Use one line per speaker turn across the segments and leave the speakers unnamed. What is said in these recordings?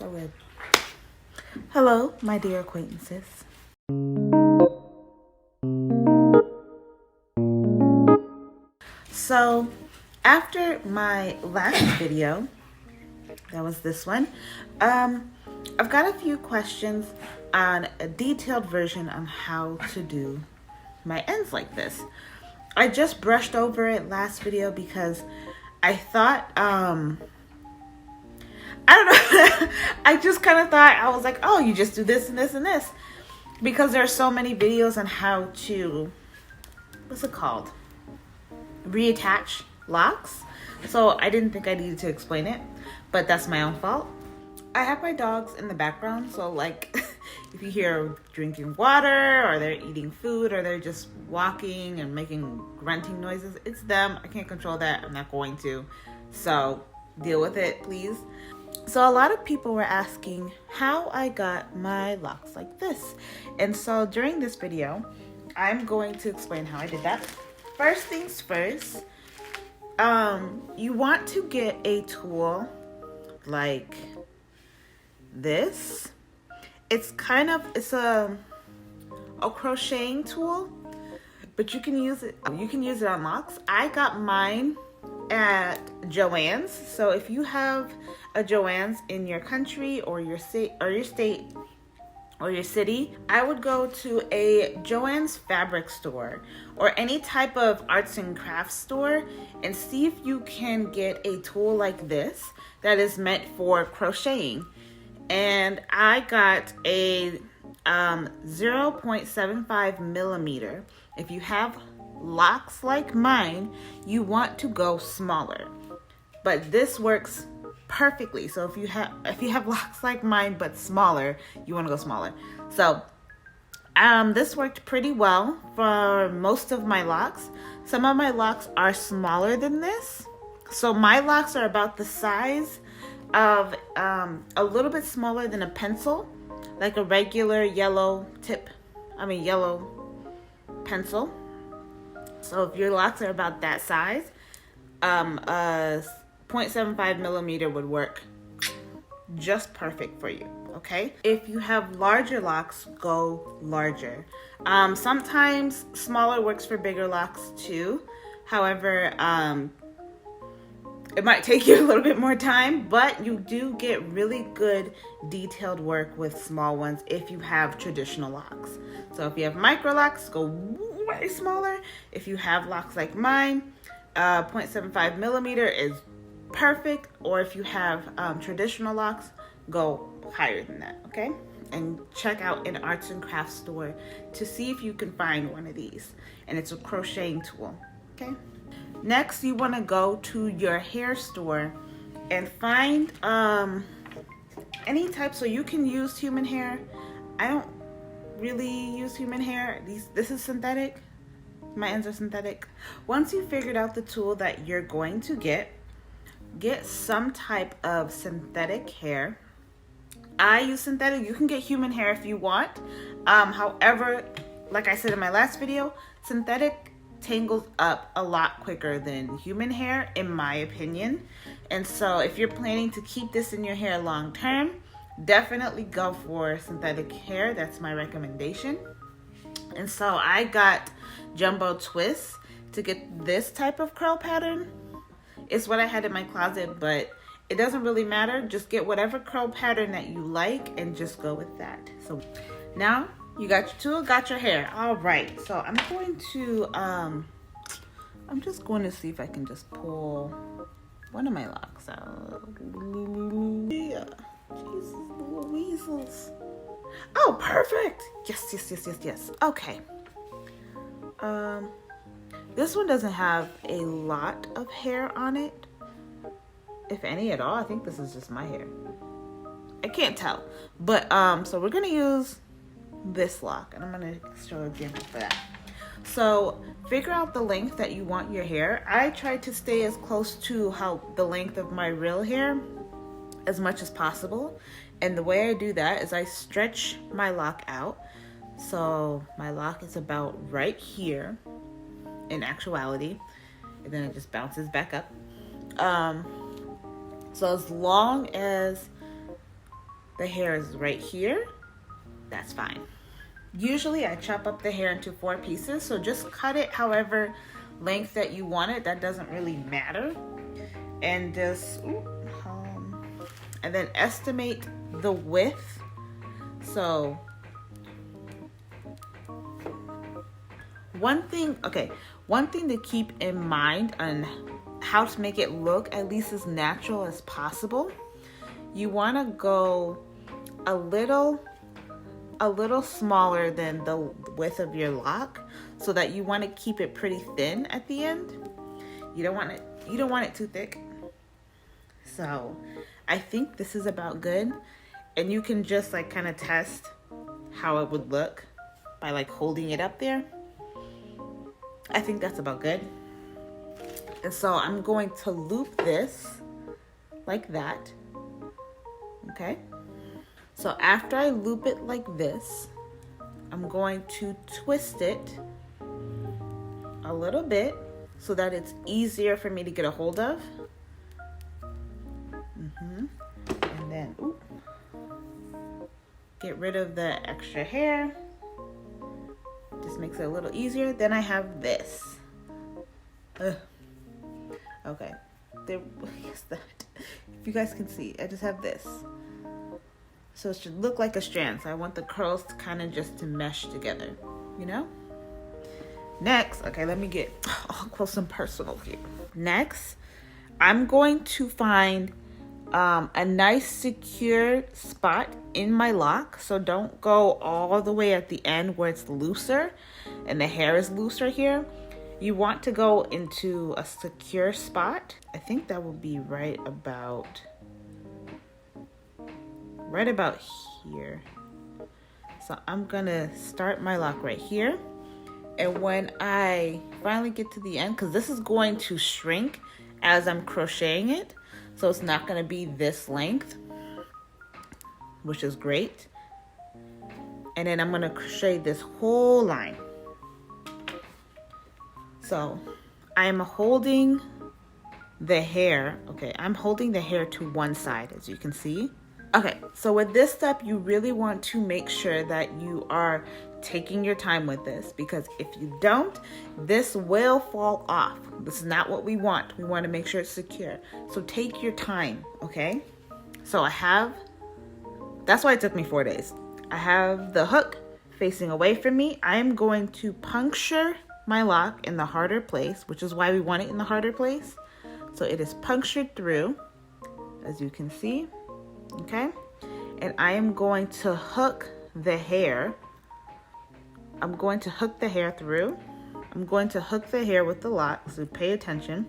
So good. Hello, my dear acquaintances. So, after my last video, that was this one, I've got a few questions on a detailed version on how to do my ends like this. I just brushed over it last video because I thought, I don't know, I just kind of thought, I was like, oh, you just do this and this and this. Because there are so many videos on how to, what's it called? Reattach locks. So I didn't think I needed to explain it, but that's my own fault. I have my dogs in the background, so like if you hear drinking water or they're eating food or they're just walking and making grunting noises, it's them. I can't control that. I'm not going to. So deal with it, please. So a lot of people were asking how I got my locks like this. And so during this video, I'm going to explain how I did that. First things first, you want to get a tool like this. It's a crocheting tool, but you can use it on locks. I got mine at Joann's. So if you have a Joann's in your country or your state or your city, I would go to a Joann's fabric store or any type of arts and crafts store and see if you can get a tool like this that is meant for crocheting. And I got a 0.75 millimeter. If you have locks like mine, you want to go smaller, but this works perfectly. So if you have locks like mine but smaller, you want to go smaller. So this worked pretty well for most of my locks. Some of my locks are smaller than this, so my locks are about the size of a little bit smaller than a pencil, like a regular yellow pencil. So if your locks are about that size, a 0.75 millimeter would work just perfect for you, okay? If you have larger locks, go larger. Sometimes smaller works for bigger locks too. However, it might take you a little bit more time, but you do get really good detailed work with small ones if you have traditional locks. So if you have micro locks, go way smaller. If you have locks like mine, 0.75 millimeter is perfect. Or if you have traditional locks, go higher than that, okay? And check out an arts and crafts store to see if you can find one of these. And it's a crocheting tool, okay? Next, you want to go to your hair store and find any type. So you can use human hair. I don't really use human hair. This is synthetic. My ends are synthetic. Once you figured out the tool that you're going to get some type of synthetic hair. I use synthetic. You can get human hair if you want. However, like I said in my last video, synthetic tangles up a lot quicker than human hair, in my opinion. And so if you're planning to keep this in your hair long term, definitely go for synthetic hair. That's my recommendation. And so I got jumbo twists to get this type of curl pattern. It's what I had in my closet, but it doesn't really matter. Just get whatever curl pattern that you like and just go with that. So now you got your tool, got your hair. All right, so I'm just going to see if I can just pull one of my locks out. Yeah, Jesus, little weasels. Oh, perfect. Yes. Okay. This one doesn't have a lot of hair on it, if any at all. I think this is just my hair. I can't tell, but so we're gonna use this lock, and I'm gonna show an example for that. So figure out the length that you want your hair. I try to stay as close to the length of my real hair as much as possible, and the way I do that is I stretch my lock out. So my lock is about right here in actuality, and then it just bounces back up. So as long as the hair is right here, that's fine. Usually I chop up the hair into 4 pieces, so just cut it however length that you want it. That doesn't really matter. And just, and then estimate the width. So one thing to keep in mind on how to make it look at least as natural as possible, you want to go a little smaller than the width of your lock, so that you want to keep it pretty thin at the end. You don't want it too thick. So I think this is about good, and you can just like kind of test how it would look by like holding it up there. I think that's about good. And so I'm going to loop this like that. Okay. So after I loop it like this, I'm going to twist it a little bit so that it's easier for me to get a hold of. And then get rid of the extra hair. Just makes it a little easier. Then I have this. Okay. If you guys can see, I just have this. So it should look like a strand. So I want the curls to kind of just to mesh together, you know? Next, okay, let me get all close and personal here. Next, I'm going to find a nice secure spot in my lock. So don't go all the way at the end where it's looser and the hair is looser here. You want to go into a secure spot. I think that will be right about here. So I'm gonna start my lock right here. And when I finally get to the end, because this is going to shrink as I'm crocheting it, so it's not gonna be this length, which is great. And then I'm gonna crochet this whole line. So I'm holding the hair, okay, I'm holding the hair to one side, as you can see. Okay, so with this step, you really want to make sure that you are taking your time with this, because if you don't, this will fall off. This is not what we want. We want to make sure it's secure. So take your time, okay? So that's why it took me 4 days. I have the hook facing away from me. I'm going to puncture my lock in the harder place, which is why we want it in the harder place. So it is punctured through, as you can see. Okay, and I am going to hook the hair. I'm going to hook the hair through. I'm going to hook the hair with the lock, so pay attention,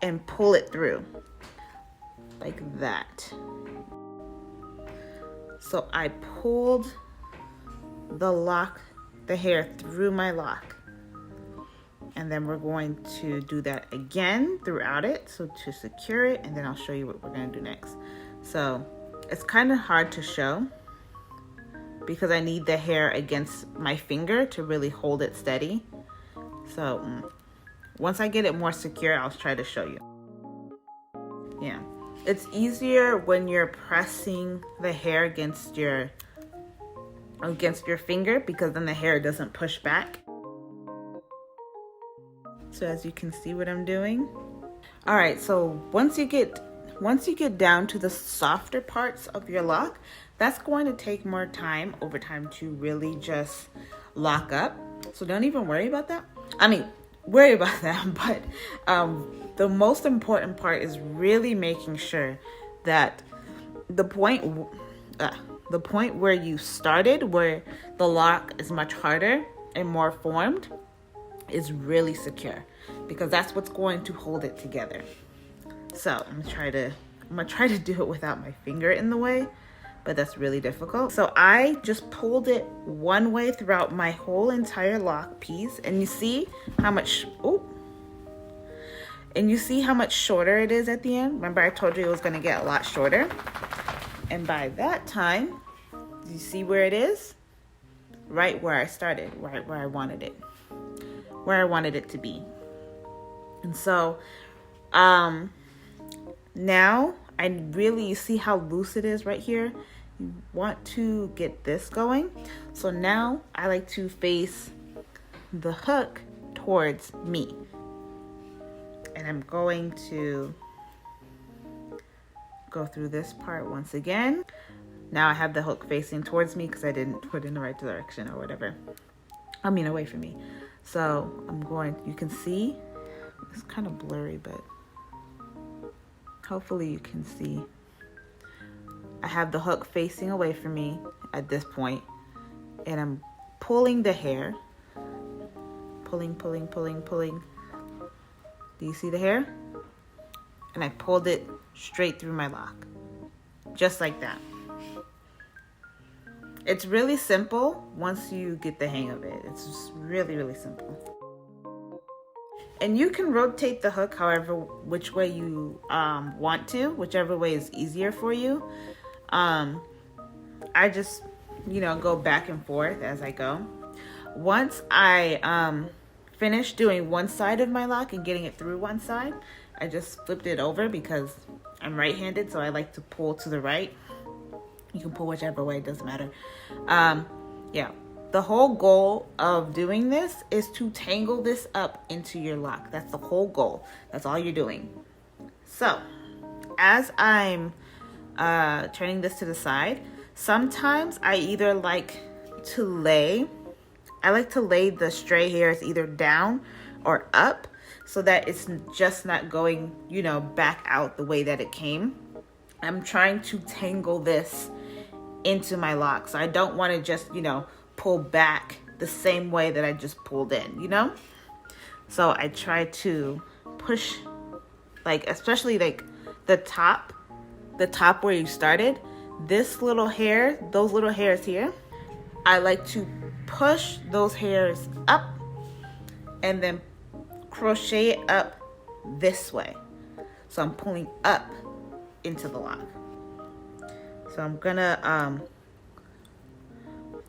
and pull it through like that. So I pulled the hair through my lock. And then we're going to do that again throughout it, so to secure it, and then I'll show you what we're going to do next. So it's kind of hard to show because I need the hair against my finger to really hold it steady. So once I get it more secure, I'll try to show you. Yeah, it's easier when you're pressing the hair against your finger, because then the hair doesn't push back. So as you can see what I'm doing. All right, so once you get down to the softer parts of your lock, that's going to take more time over time to really just lock up. So don't even worry about that. I mean, worry about that, but the most important part is really making sure that the point where you started, where the lock is much harder and more formed, is really secure, because that's what's going to hold it together. So I'm gonna try to do it without my finger in the way, but that's really difficult. So I just pulled it one way throughout my whole entire lock piece, and you see how much shorter it is at the end. Remember I told you it was gonna get a lot shorter, and by that time, you see where it is? Right where I started, right where I wanted it to be. And so now I really, you see how loose it is right here? You want to get this going. So now I like to face the hook towards me. And I'm going to go through this part once again. Now I have the hook facing towards me because I didn't put it in the right direction or whatever. I mean, away from me. So I'm going, you can see, it's kind of blurry, but hopefully you can see. I have the hook facing away from me at this point, and I'm pulling the hair. Pulling. Do you see the hair? And I pulled it straight through my lock. Just like that. It's really simple once you get the hang of it. It's just really, really simple. And you can rotate the hook however, which way you want to, whichever way is easier for you. I just, go back and forth as I go. Once I finish doing one side of my lock and getting it through one side, I just flipped it over because I'm right-handed, so I like to pull to the right. You can pull whichever way, it doesn't matter. Yeah, the whole goal of doing this is to tangle this up into your lock. That's the whole goal. That's all you're doing. So, as I'm turning this to the side, sometimes I either like to lay the stray hairs either down or up so that it's just not going, back out the way that it came. I'm trying to tangle this into my lock. So I don't want to just, pull back the same way that I just pulled in, So I try to push, especially the top where you started, this little hair, those little hairs here, I like to push those hairs up and then crochet it up this way. So I'm pulling up into the lock. So I'm gonna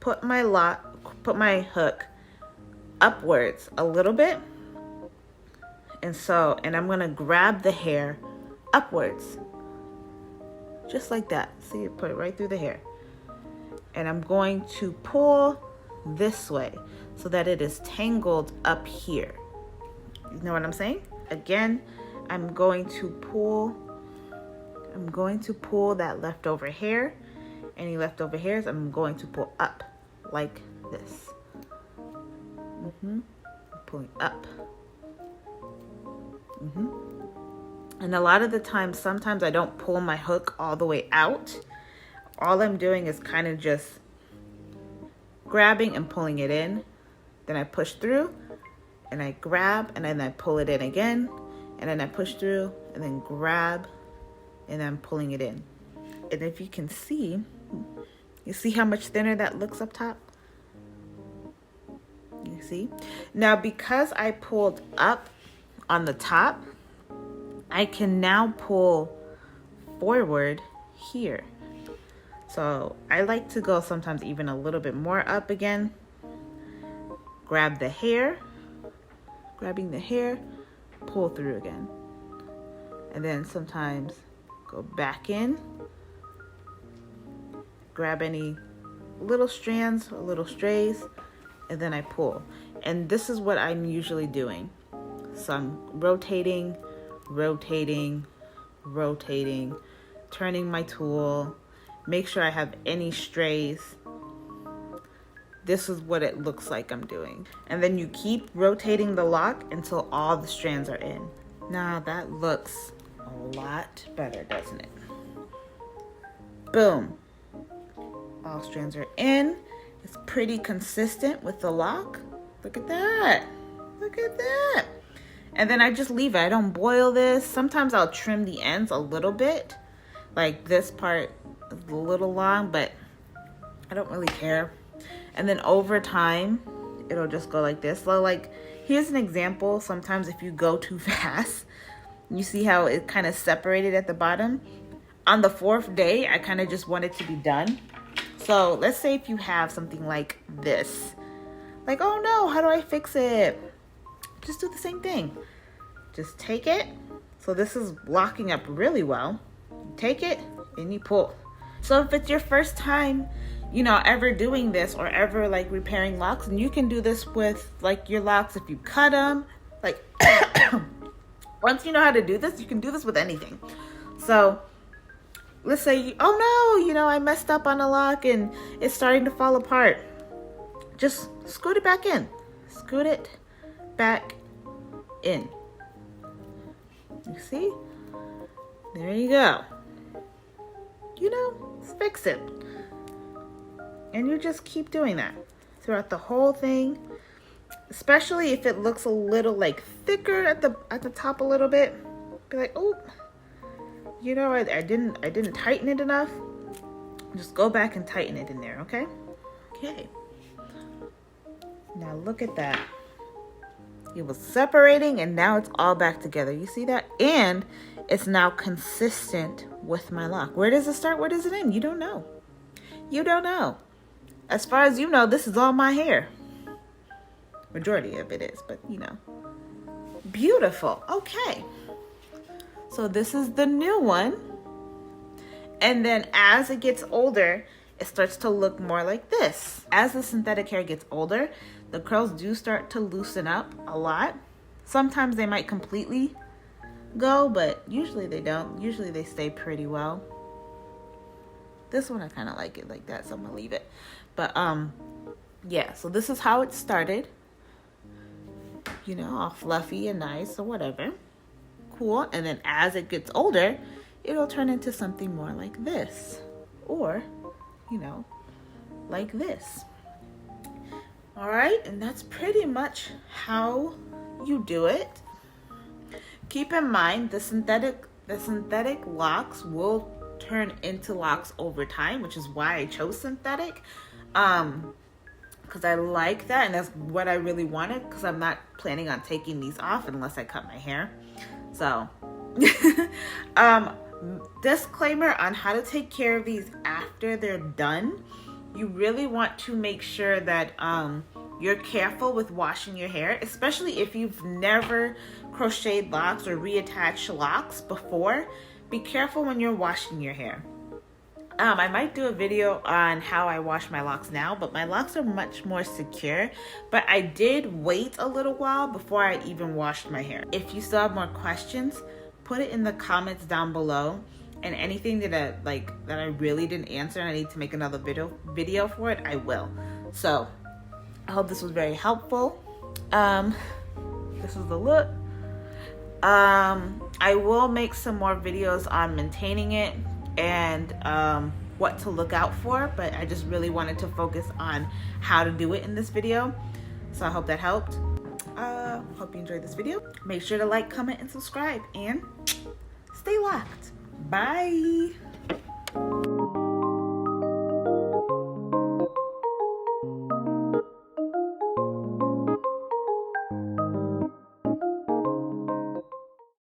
put my hook upwards a little bit, and I'm gonna grab the hair upwards, just like that. See, put it right through the hair, and I'm going to pull this way so that it is tangled up here. You know what I'm saying? Again, I'm going to pull that leftover hair. Any leftover hairs, I'm going to pull up like this. Pulling up. And a lot of the time, sometimes I don't pull my hook all the way out. All I'm doing is kind of just grabbing and pulling it in. Then I push through and I grab and then I pull it in again. And then I push through and then grab and I'm pulling it in. And if you can see, you see how much thinner that looks up top? You see? Now, because I pulled up on the top, I can now pull forward here. So I like to go sometimes even a little bit more up again. Grab the hair, grabbing the hair, pull through again. And then sometimes go back in, grab any little strands or little strays, and then I pull. And this is what I'm usually doing. So I'm rotating, turning my tool, make sure I have any strays. This is what it looks like I'm doing. And then you keep rotating the lock until all the strands are in. Now that looks a lot better, doesn't it? Boom. All strands are in. It's pretty consistent with the lock. Look at that. Look at that. And then I just leave it. I don't boil this. Sometimes I'll trim the ends a little bit. Like this part is a little long, but I don't really care. And then over time, it'll just go like this. So like, here's an example. Sometimes if you go too fast, you see how it kind of separated at the bottom. On the 4th day, I kind of just want it to be done. So let's say if you have something like this, like, oh no, how do I fix it? Just do the same thing. Just take it. So this is locking up really well. Take it and you pull. So if it's your first time, you know, ever doing this or ever like repairing locks, and you can do this with like your locks if you cut them. Like once you know how to do this, you can do this with anything. So let's say, oh no, you know, I messed up on a lock and it's starting to fall apart. Just scoot it back in. Scoot it back in. You see? There you go. You know, fix it. And you just keep doing that throughout the whole thing. Especially if it looks a little like thicker at the top a little bit. Be like, oh, you know, I didn't tighten it enough. Just go back and tighten it in there, okay? Okay. Now look at that. It was separating and now it's all back together. You see that? And it's now consistent with my lock. Where does it start? Where does it end? You don't know. You don't know. As far as you know, this is all my hair. Majority of it is, but you know. Beautiful. Okay. So this is the new one. And then as it gets older, it starts to look more like this. As the synthetic hair gets older, the curls do start to loosen up a lot. Sometimes they might completely go, but usually they don't. Usually they stay pretty well. This one I kind of like it like that, so I'm gonna leave it. But yeah, so this is how it started. You know, all fluffy and nice or whatever. Cool. And then as it gets older, it'll turn into something more like this. Or, you know, like this. All right, and that's pretty much how you do it. Keep in mind the synthetic locks will turn into locks over time, which is why I chose synthetic. Because I like that, and that's what I really wanted, because I'm not planning on taking these off unless I cut my hair. So disclaimer on how to take care of these after they're done. You really want to make sure that you're careful with washing your hair, especially if you've never crocheted locks or reattached locks before. Be careful when you're washing your hair. I might do a video on how I wash my locks now, but my locks are much more secure. But I did wait a little while before I even washed my hair. If you still have more questions, put it in the comments down below. And anything that I really didn't answer and I need to make another video for it, I will. So I hope this was very helpful. This is the look. I will make some more videos on maintaining it and what to look out for, but I just really wanted to focus on how to do it in this video. So I hope that helped. Hope you enjoyed this video. Make sure to like, comment, and subscribe, and stay locked. Bye.